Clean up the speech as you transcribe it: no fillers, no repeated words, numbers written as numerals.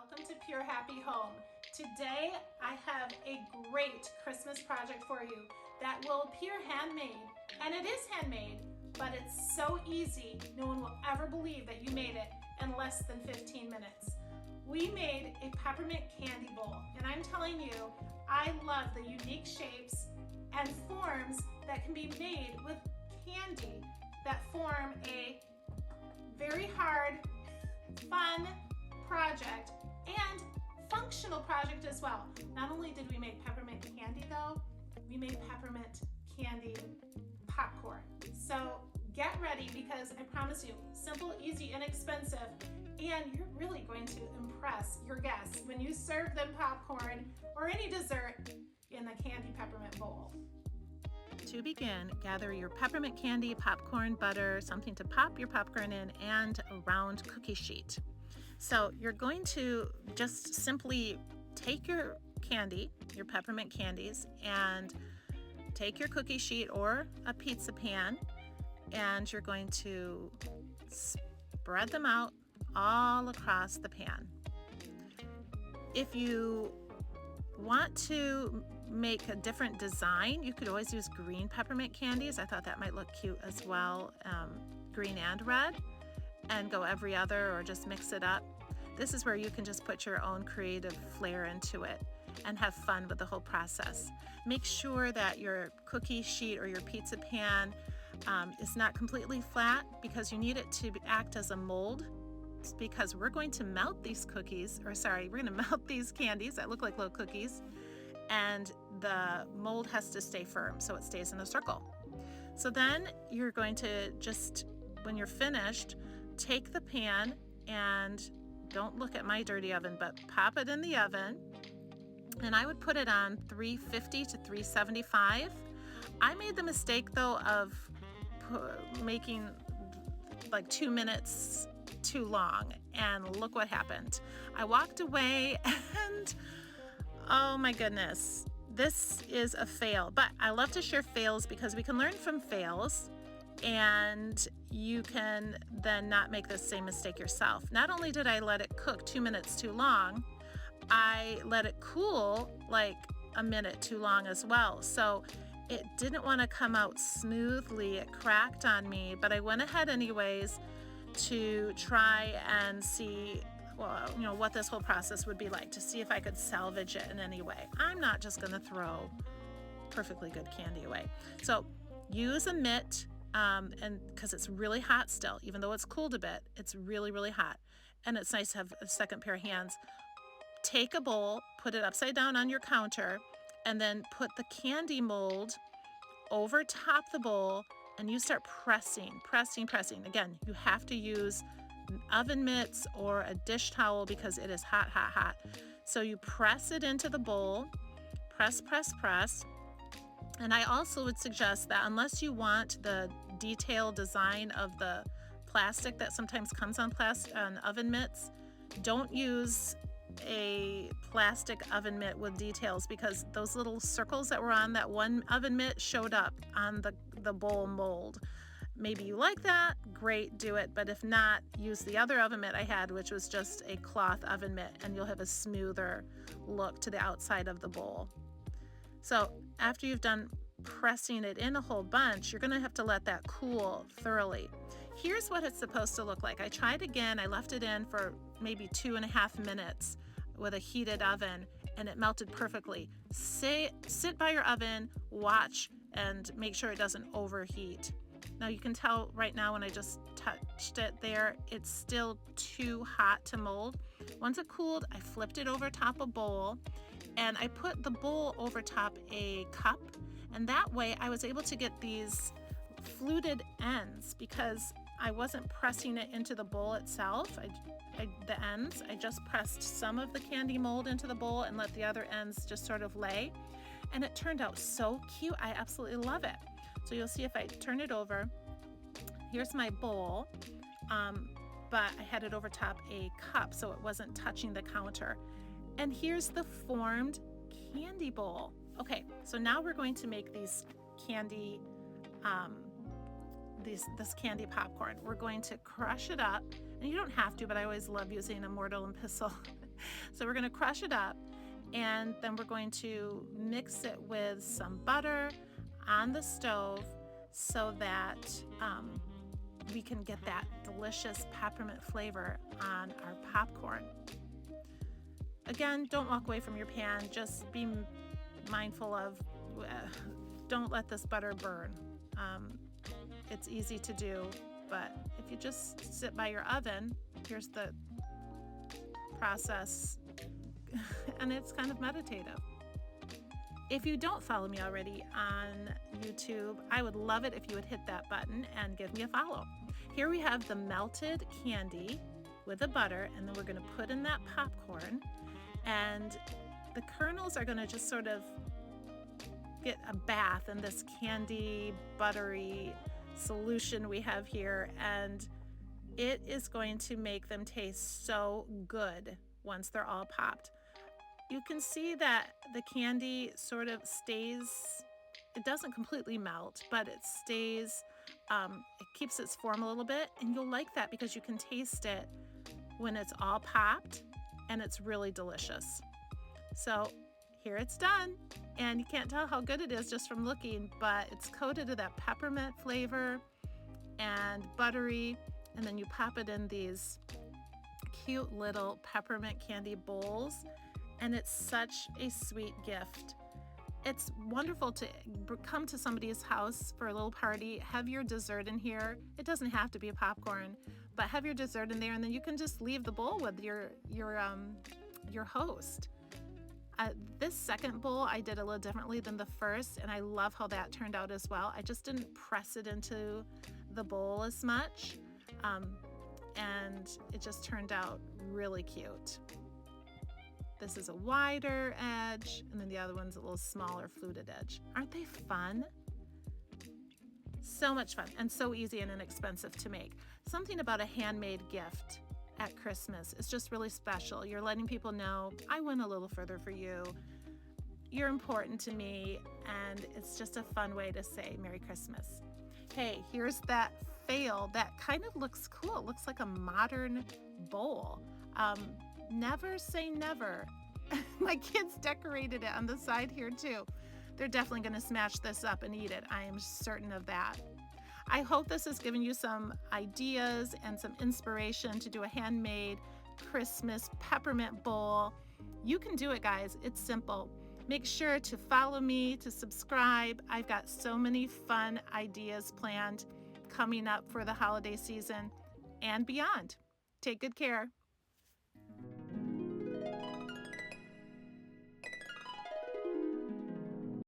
Welcome to Pure Happy Home. Today I have a great Christmas project for you that will appear handmade, and it is handmade, but it's so easy no one will ever believe that you made it in less than 15 minutes. We made a peppermint candy bowl, and I'm telling you, I love the unique shapes and forms that can be made with candy that form a very hard, fun project and functional project as well. Not only did we make peppermint candy though, we made peppermint candy popcorn. So get ready because I promise you, simple, easy, inexpensive, and you're really going to impress your guests when you serve them popcorn or any dessert in the candy peppermint bowl. To begin, gather your peppermint candy, popcorn, butter, something to pop your popcorn in, and a round cookie sheet. So you're going to just simply take your candy, your peppermint candies, and take your cookie sheet or a pizza pan, and you're going to spread them out all across the pan. If you want to make a different design, you could always use green peppermint candies. I thought that might look cute as well, green and red, and go every other or just mix it up. This is where you can just put your own creative flair into it and have fun with the whole process. Make sure that your cookie sheet or your pizza pan is not completely flat because you need it to act as a mold, because we're going to melt these cookies, we're going to melt these candies that look like little cookies, and the mold has to stay firm so it stays in a circle. So then you're going to just, when you're finished, take the pan and don't look at my dirty oven, but pop it in the oven. And I would put it on 350 to 375. I made the mistake though of making like 2 minutes too long, and look what happened. I walked away and oh my goodness, this is a fail. But I love to share fails because we can learn from fails, and you can then not make the same mistake yourself. Not only did I let it cook 2 minutes too long, I let it cool like a minute too long as well. So it didn't want to come out smoothly. It cracked on me, but I went ahead anyways to try and see, what this whole process would be like, to see if I could salvage it in any way. I'm not just going to throw perfectly good candy away. So use a mitt, and because it's really hot still, even though it's cooled a bit, it's really, really hot. And it's nice to have a second pair of hands. Take a bowl, put it upside down on your counter, and then put the candy mold over top the bowl, and you start pressing. Again, you have to use oven mitts or a dish towel because it is hot, hot, hot. So you press it into the bowl, press. And I also would suggest that unless you want the detailed design of the plastic that sometimes comes on oven mitts, don't use a plastic oven mitt with details, because those little circles that were on that one oven mitt showed up on the bowl mold. Maybe you like that, great, do it. But if not, use the other oven mitt I had, which was just a cloth oven mitt, and you'll have a smoother look to the outside of the bowl. So after you've done pressing it in a whole bunch, you're going to have to let that cool thoroughly. Here's what it's supposed to look like. I tried again. I left it in for maybe 2.5 minutes with a heated oven, and it melted perfectly. Sit by your oven, watch, and make sure it doesn't overheat. Now you can tell right now when I just touched it there, it's still too hot to mold. Once it cooled, I flipped it over top a bowl, and I put the bowl over top a cup, and that way I was able to get these fluted ends because I wasn't pressing it into the bowl itself. The ends, I just pressed some of the candy mold into the bowl and let the other ends just sort of lay, and it turned out so cute. I absolutely love it. So you'll see if I turn it over, here's my bowl, but I had it over top a cup so it wasn't touching the counter. And here's the formed candy bowl. Okay, so now we're going to make these candy, this candy popcorn. We're going to crush it up, and you don't have to, but I always love using a mortar and pestle So we're going to crush it up, and then we're going to mix it with some butter on the stove so that we can get that delicious peppermint flavor on our popcorn. Again, don't walk away from your pan. Just be mindful of don't let this butter burn. It's easy to do, but if you just sit by your oven, here's the process, and it's kind of meditative. If you don't follow me already on YouTube, I would love it if you would hit that button and give me a follow. Here we have the melted candy with the butter, and then we're going to put in that popcorn, and the kernels are going to just sort of get a bath in this candy buttery solution we have here, and it is going to make them taste so good once they're all popped. You can see that the candy sort of stays, it doesn't completely melt, but it stays, it keeps its form a little bit, and you'll like that because you can taste it when it's all popped, and it's really delicious. So here it's done, and you can't tell how good it is just from looking, but it's coated with that peppermint flavor and buttery, and then you pop it in these cute little peppermint candy bowls, and it's such a sweet gift. It's wonderful to come to somebody's house for a little party, have your dessert in here. It doesn't have to be popcorn, but have your dessert in there, and then you can just leave the bowl with your host. This second bowl I did a little differently than the first, and I love how that turned out as well. I just didn't press it into the bowl as much, and it just turned out really cute. This is a wider edge, and then the other one's a little smaller fluted edge. Aren't they fun? So much fun, and so easy and inexpensive to make. Something about a handmade gift at Christmas is just really special. You're letting people know, I went a little further for you. You're important to me, and it's just a fun way to say Merry Christmas. Hey, here's that fail that kind of looks cool. It looks like a modern bowl. Never say never. My kids decorated it on the side here too. They're definitely going to smash this up and eat it. I am certain of that. I hope this has given you some ideas and some inspiration to do a handmade Christmas peppermint bowl. You can do it, guys. It's simple. Make sure to follow me, to subscribe. I've got so many fun ideas planned coming up for the holiday season and beyond. Take good care.